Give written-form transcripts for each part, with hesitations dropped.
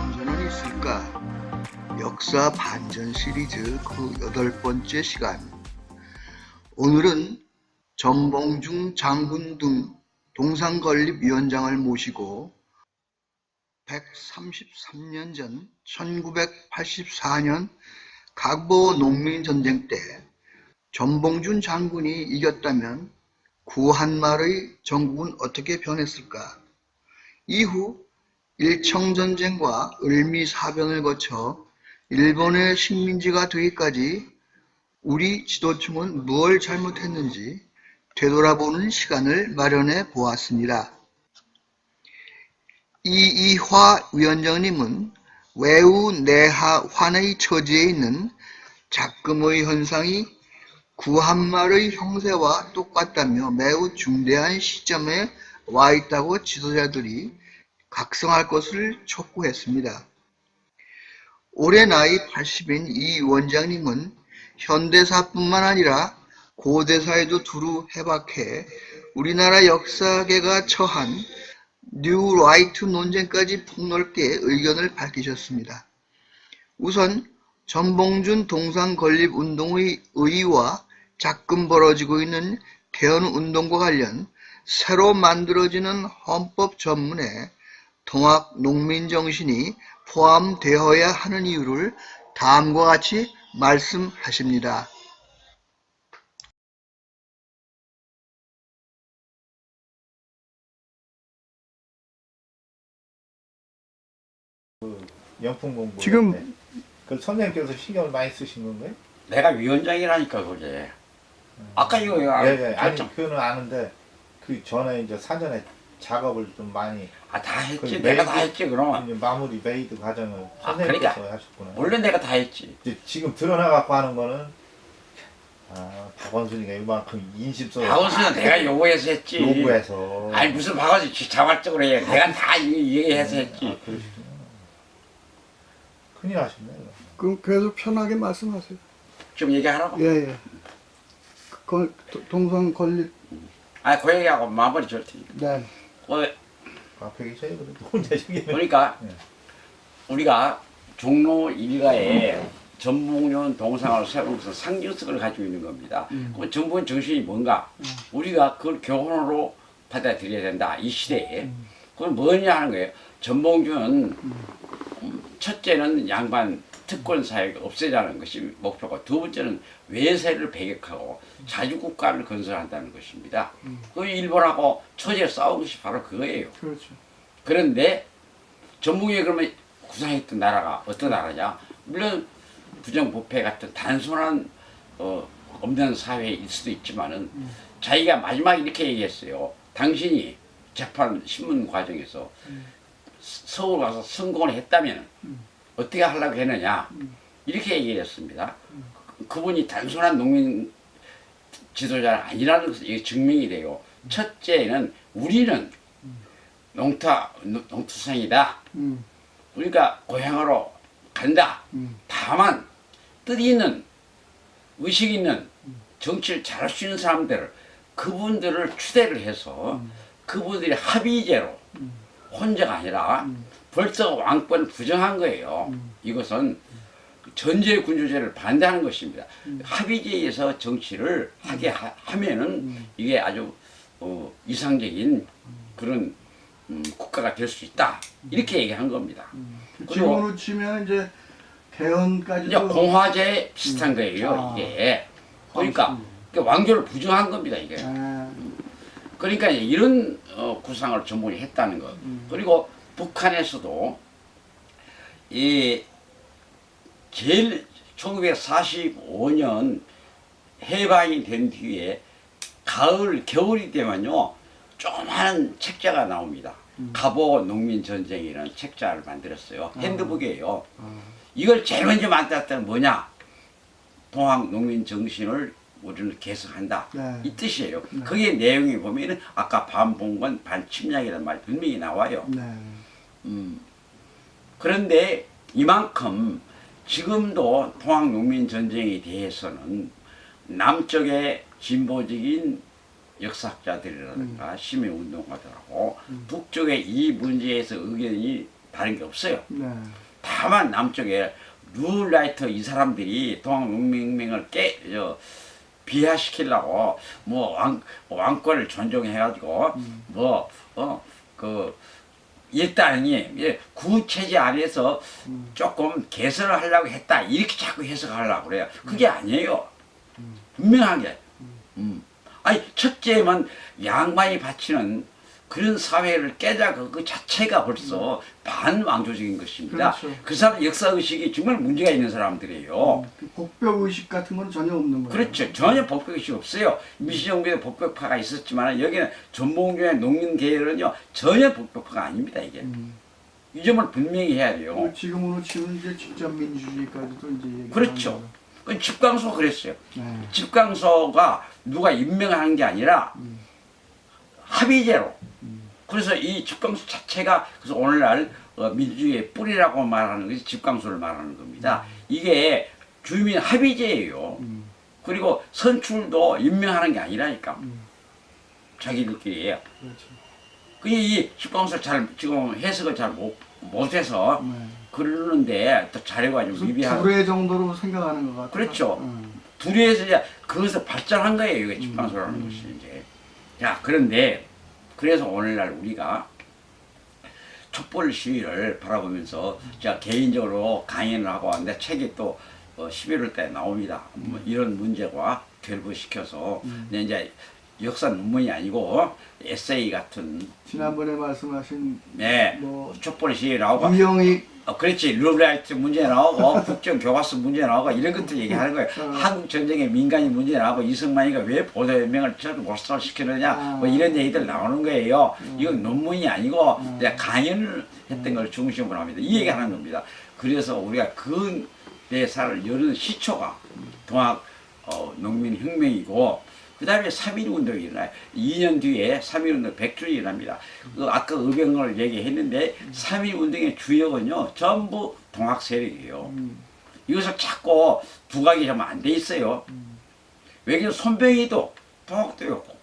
참선은 있을까? 역사 반전 시리즈 그 8번째 시간. 오늘은 전봉중 장군 등 동상건립위원장을 모시고 133년 전 1984년 각보 농민전쟁 때 전봉준 장군이 이겼다면 구한말의 전국은 어떻게 변했을까? 이후 일청전쟁과 을미사변을 거쳐 일본의 식민지가 되기까지 우리 지도층은 무엇을 잘못했는지 되돌아보는 시간을 마련해 보았습니다. 이이화 위원장님은 외우 내하 환의 처지에 있는 작금의 현상이 구한말의 형세와 똑같다며 매우 중대한 시점에 와 있다고 지도자들이 각성할 것을 촉구했습니다. 올해 나이 80인 이 원장님은 현대사뿐만 아니라 고대사에도 두루 해박해 우리나라 역사계가 처한 뉴 라이트 논쟁까지 폭넓게 의견을 밝히셨습니다. 우선 전봉준 동상건립운동의 의의와 자금 벌어지고 있는 개헌운동과 관련 새로 만들어지는 헌법 전문에 동학 농민정신이 포함되어야 하는 이유를 다음과 같이 말씀하십니다. 영풍 공부 지금 그 선생님께서 신경을 많이 쓰신 건가요? 내가 위원장이라니까 그래. 아까 이거 예, 아니 그거는 아는데 그 전에 이제 사전에 작업을 좀 많이 다 했지. 그 내가 다 했지 그럼. 이제 마무리 메이드 과정을 그러니까 선생님께서 하셨구나. 원래 내가 다 했지. 이제 지금 드러나갖고 하는 거는 박원순이가 이만큼 인심써 박원순은 내가 요구해서 했지. 요구해서 아니 무슨 박원순 자발적으로 해. 내가 다 얘기해서 했지. 그러시구나. 큰일 하셨네. 그럼 계속 편하게 말씀하세요. 좀 얘기하라고. 예. 동상 건립. 그 얘기하고 마무리 줄 테니까. 네. 앞에 계셔요. 그래도 혼자 얘기는. 그러니까 네. 우리가 종로 일가에 전봉준 동상을 세우면서 상징성을 가지고 있는 겁니다. 그럼 전봉준 정신이 뭔가? 우리가 그걸 교훈으로 받아들여야 된다. 이 시대에. 그건 뭐냐 하는 거예요. 전봉준은 첫째는 양반 특권 사회가 없애자는 것이 목표고, 두 번째는 외세를 배격하고 자주국가를 건설한다는 것입니다. 그 일본하고 처제에 싸운 것이 바로 그거예요. 그렇죠. 그런데 전북에 그러면 구상했던 나라가 어떤 나라냐? 물론 부정부패 같은 단순한 없는 사회일 수도 있지만은 자기가 마지막에 이렇게 얘기했어요. 당신이 재판 신문 과정에서 서울 가서 성공을 했다면 어떻게 하려고 했느냐 이렇게 얘기했습니다. 그분이 단순한 농민 지도자가 아니라는 것이 증명이 돼요. 첫째는 우리는 농투성이다. 우리가 고향으로 간다. 다만 뜻 있는 의식 있는 정치를 잘할 수 있는 사람들을 그분들을 추대를 해서 그분들이 합의제로 혼자가 아니라 벌써 왕권을 부정한 거예요. 이것은 전제군주제를 반대하는 것입니다. 합의제에서 정치를 하게 하면은 이게 아주 이상적인 그런 국가가 될 수 있다. 이렇게 얘기한 겁니다. 지금으로 치면 이제 개헌까지도 이제 공화제 비슷한 거예요. 이게. 그러니까 왕조를 부정한 겁니다. 이게. 그러니까 이런 구상을 전문이 했다는 것. 그리고 북한에서도 이 제일 1945년 해방이 된 뒤에 겨울이 되면요 조그마한 책자가 나옵니다. 갑오 농민전쟁이라는 책자를 만들었어요. 핸드북이에요. 이걸 제일 먼저 만들었다는 뭐냐? 동학 농민 정신을 우리는 계승한다. 네. 이 뜻이에요. 네. 그게 내용이 보면은 아까 반봉건 반침략이라는 말이 분명히 나와요. 네. 그런데 이만큼 지금도 동학 농민 전쟁에 대해서는 남쪽의 진보적인 역사학자들이라든가 시민운동가들하고 북쪽의 이 문제에서 의견이 다른 게 없어요. 네. 다만 남쪽에 룰라이트 이 사람들이 동학농민혁명을 비하시키려고 뭐 왕권을 존중해가지고 일단이 구체제 안에서 조금 개선을 하려고 했다 이렇게 자꾸 해석하려고 그래요. 그게 아니에요. 분명하게. 아니 첫째만 양반이 바치는 그런 사회를 깨자 그 자체가 벌써 반왕조적인 것입니다. 그렇죠. 그 사람 역사의식이 정말 문제가 있는 사람들이에요. 그 복벽의식 같은 건 전혀 없는 거예요. 그렇죠. 전혀 복벽의식이 없어요. 미시정부에도 복벽파가 있었지만 여기는 전봉준의 농민계열은요 전혀 복벽파가 아닙니다. 이게. 이 점을 분명히 해야 돼요. 지금으로 치면 이제 직접 민주주의까지도 이제 얘기하는 그렇죠. 거죠. 집광소가 그랬어요. 네. 집광소가 누가 임명하는 게 아니라 합의제로. 그래서 이 집광소 자체가 그래서 오늘날 민주주의의 뿌리라고 말하는 것이 집광소를 말하는 겁니다. 이게 주민 합의제예요. 그리고 선출도 임명하는 게 아니라니까. 자기들끼리. 그렇죠. 그게 이 집광소를 지금 해석을 잘 못해서 네. 그러는데 또 자료가 좀 미비하고. 두레 정도로 생각하는 것 같아요. 그렇죠. 둘이서 이제 그것을 발전한 거예요. 이게 집광소라는 것이 이제. 자, 그런데 그래서 오늘날 우리가 촛불 시위를 바라보면서 제가 개인적으로 강연을 하고 왔는데 책이 또 11월 달에 나옵니다. 뭐 이런 문제와 결부시켜서 이제 역사 논문이 아니고 에세이 같은 지난번에 말씀하신 네 뭐 촛불 시위 나오고 유형이 그렇지 룰라이트 문제 나오고 국정교과서 문제 나오고 이런 것들 얘기하는 거예요. 한국 전쟁의 민간인 문제 나오고 이승만이가 왜 보도연맹을 저렇게 몰살시키느냐 뭐 이런 얘기들 나오는 거예요. 이건 논문이 아니고 내가 강연을 했던 걸 중심으로 합니다. 이 얘기하는 겁니다. 그래서 우리가 근대사를 여는 시초가 동학 농민혁명이고 그 다음에 3.1운동이 일어나요. 2년 뒤에 3.1운동 100주년이 일어납니다. 아까 의병을 얘기했는데 3.1운동의 주역은요 전부 동학 세력이에요. 이것을 자꾸 부각이 좀 안 돼 있어요. 왜냐면 손병희도 동학도였고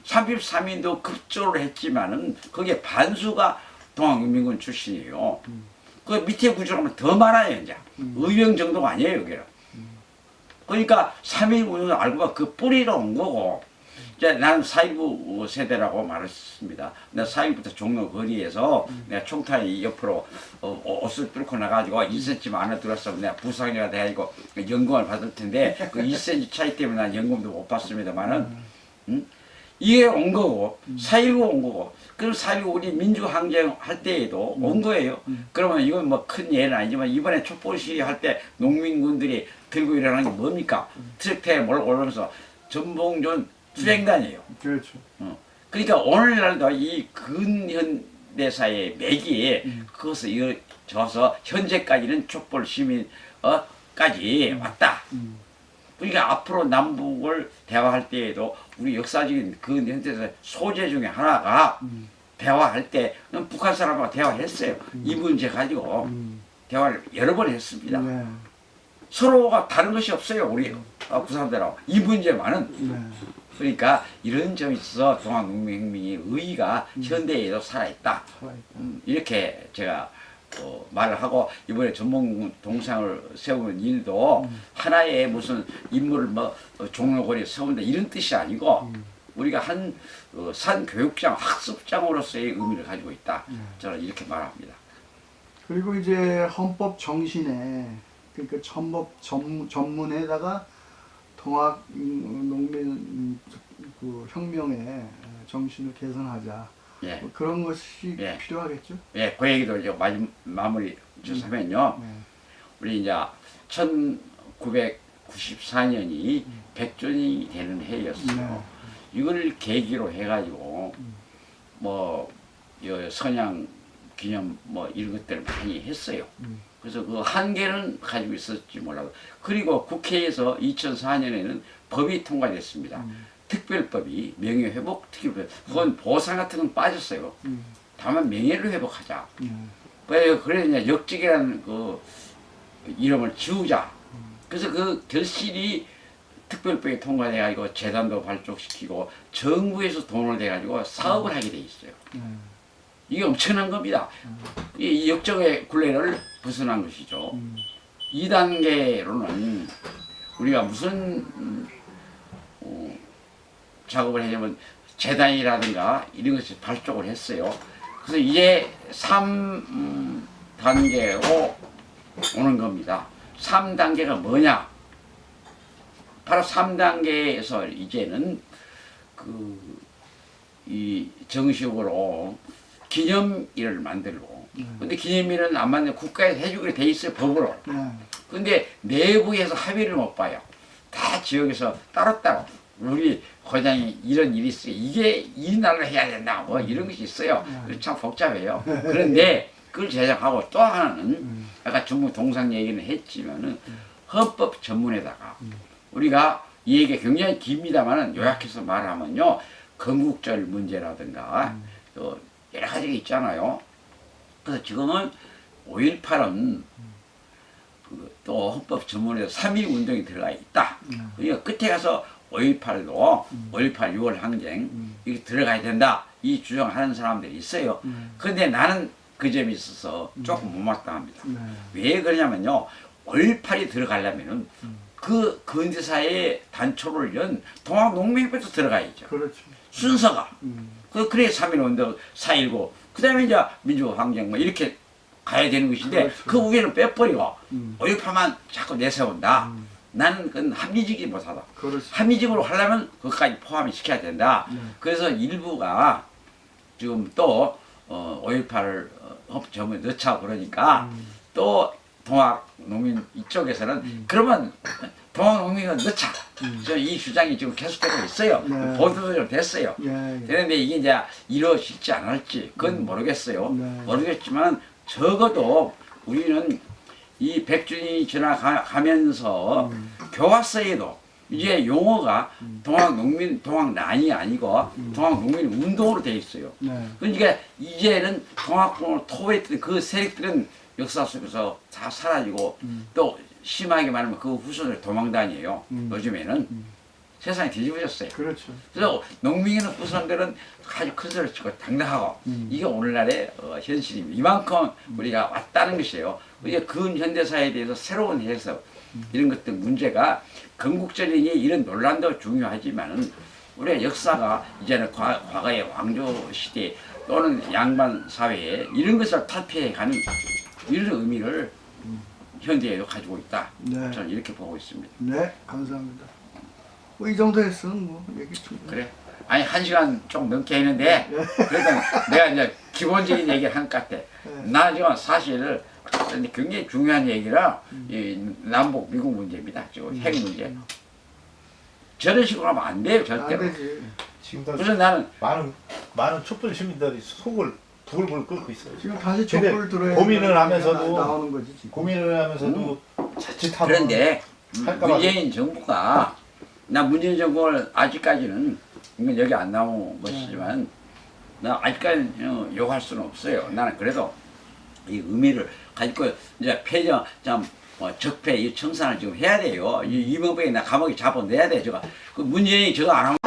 33인도 급조를 했지만은 거기에 반수가 동학인민군 출신이에요. 그 밑에 구조라면 더 많아요. 이제 의병 정도가 아니에요. 여기는. 그러니까 3.1운동을 알고 보면 그 뿌리로 온 거고 이제 나는 4.19 세대라고 말했습니다. 내가 4.19부터 종로 거리에서 내가 총탄이 옆으로 옷을 뚫고 나가지고 2cm 안에 들어왔으면 내가 부상이가 돼가지고 연금을 받을 텐데 그 2cm 차이 때문에 난 연금도 못 받습니다만은 이게 온 거고 4.19 온 거고 그럼 4.19 우리 민주항쟁 할 때에도 온 거예요. 그러면 이건 뭐 큰 예는 아니지만 이번에 촛불 시위 할 때 농민군들이 들고 일어나는 게 뭡니까? 트랙터에 몰고 올라오면서 전봉준 투쟁단이에요. 그렇죠. 그러니까 오늘날도 이 근현대사의 맥이 그것을 이어져서 현재까지는 촛불 시민까지 왔다. 그러니까 앞으로 남북을 대화할 때에도 우리 역사적인 근현대사의 소재 중에 하나가 대화할 때 북한 사람하고 대화했어요. 이 문제 가지고 대화를 여러 번 했습니다. 네. 서로가 다른 것이 없어요. 우리 부산들하고 이 문제만은. 네. 그러니까 이런 점이 있어서 동학농민혁명의 의의가 현대에도 살아있다. 이렇게 제가 말을 하고 이번에 전봉 동상을 세우는 일도 하나의 무슨 인물을 뭐 종로거리에 세운다 이런 뜻이 아니고 우리가 한 산교육장 학습장으로서의 의미를 가지고 있다. 저는 이렇게 말합니다. 그리고 이제 헌법 정신에 그러니까 헌법 전문에다가 동학 농민 그 혁명의 정신을 개선하자. 예. 뭐 그런 것이 예. 필요하겠죠. 예, 그 얘기도 이제 마무리 좀 하면요. 네. 우리 이제 1994년이 100주년이 되는 해였어요. 네. 이걸 계기로 해가지고 뭐 선양 기념 뭐 이런 것들을 많이 했어요. 그래서 그 한계는 가지고 있었지 몰라도 그리고 국회에서 2004년에는 법이 통과됐습니다. 특별법이 명예회복 특별법 그건 보상 같은 건 빠졌어요. 다만 명예를 회복하자. 그래서 이제 역직이라는 그 이름을 지우자. 그래서 그 결실이 특별법이 통과돼가지고 재단도 발족시키고 정부에서 돈을 대가지고 사업을 하게 돼 있어요. 이게 엄청난 겁니다. 이 역적의 굴레를 벗어난 것이죠. 2단계로는 우리가 무슨 작업을 하냐면 재단이라든가 이런 것을 발족을 했어요. 그래서 이제 3단계로 오는 겁니다. 3단계가 뭐냐? 바로 3단계에서 이제는 이 정식으로 기념일을 만들고, 근데 기념일은 안 만들면 국가에서 해주기로 돼 있어요, 법으로. 근데 내부에서 합의를 못 봐요. 다 지역에서 따로따로 우리 고장이 이런 일이 있어요. 이게 이 날을 해야 된다. 뭐 이런 것이 있어요. 참 복잡해요. 그런데 그걸 제작하고 또 하나는 아까 중국 동상 얘기는 했지만은 헌법 전문에다가 우리가 이 얘기가 굉장히 깁니다만은 요약해서 말하면요. 건국절 문제라든가 또 여러 가지가 있잖아요. 그래서 지금은 5.18은 또 헌법 전문에서 3.1 운동이 들어가 있다. 그러니까 끝에 가서 5.18도 5.18 6월 항쟁 이게 들어가야 된다. 이 주장하는 사람들이 있어요. 그런데 나는 그 점이 있어서 조금 못마땅합니다. 왜 그러냐면요. 5.18이 들어가려면은 그 근대사의 단초를 연 동학농민부터 들어가야죠. 그렇죠. 순서가. 그래 3.1 운동 4.19 그 다음에 이제 민주항쟁 뭐 이렇게 가야 되는 것인데 그렇죠. 그 위에는 빼버리고 5.18만 자꾸 내세운다. 나는 그건 합리적이지 못하다. 그렇죠. 합리적으로 하려면 그것까지 포함을 시켜야 된다. 그래서 일부가 지금 또 5.18을 헌법에 넣자 그러니까 또 동학농민 이쪽에서는 그러면 동학농민은 넣자. 이 주장이 지금 계속되고 있어요. 네. 보도도 좀 됐어요. 그런데 이게 이제 이루어질지 안 할지 그건 모르겠어요. 모르겠지만 적어도 우리는 이 100주년이 지나가면서 교과서에도 이제 용어가 동학농민, 동학난이 아니고 동학농민 운동으로 되어 있어요. 그러니까 이제는 동학농을 토부했던 그 세력들은 역사 속에서 다 사라지고 또 심하게 말하면 그 후손을 도망다녀요. 요즘에는 세상이 뒤집어졌어요. 그렇죠. 그래서 농민의 후손들은 아주 큰 소리를 치고 당당하고 이게 오늘날의 현실입니다. 이만큼 우리가 왔다는 것이에요. 우리가 근현대사에 대해서 새로운 해석 이런 것들 문제가 건국절이니 이런 논란도 중요하지만은 우리의 역사가 이제는 과거의 왕조 시대 또는 양반 사회에 이런 것을 탈피해가는 이런 의미를 현대에도 가지고 있다. 네. 저는 이렇게 보고 있습니다. 네, 감사합니다. 뭐 이 정도 했으면 뭐 얘기 충분히. 그래? 아니 1시간 좀 넘게 했는데 그래도 내가 이제 기본적인 얘기를 한 것 같아. 나 지금 사실 굉장히 중요한 얘기라 이 남북 미국 문제입니다. 지금 핵 문제. 저런 식으로 하면 안 돼요, 절대로. 안 되지. 지금도 그래서 나는 많은 촛불 시민들이 속을 부글부글 끓고 있어요. 지금 다시 근데 촛불 들어야 고민을 하면서도 나오는 거지 지금. 고민을 하면서도 자칫하면 그런데 할까 문재인 정부가 나 문재인 정부를 아직까지는 이건 여기 안 나온 것이지만 나 아직까지는 욕할 수는 없어요. 나는 그래도 이 의미를 가지고 이제 폐정 적폐 이 청산을 지금 해야 돼요. 이명박이 나 감옥에 잡아내야 돼. 저거 그 문재인이 저거 안 하면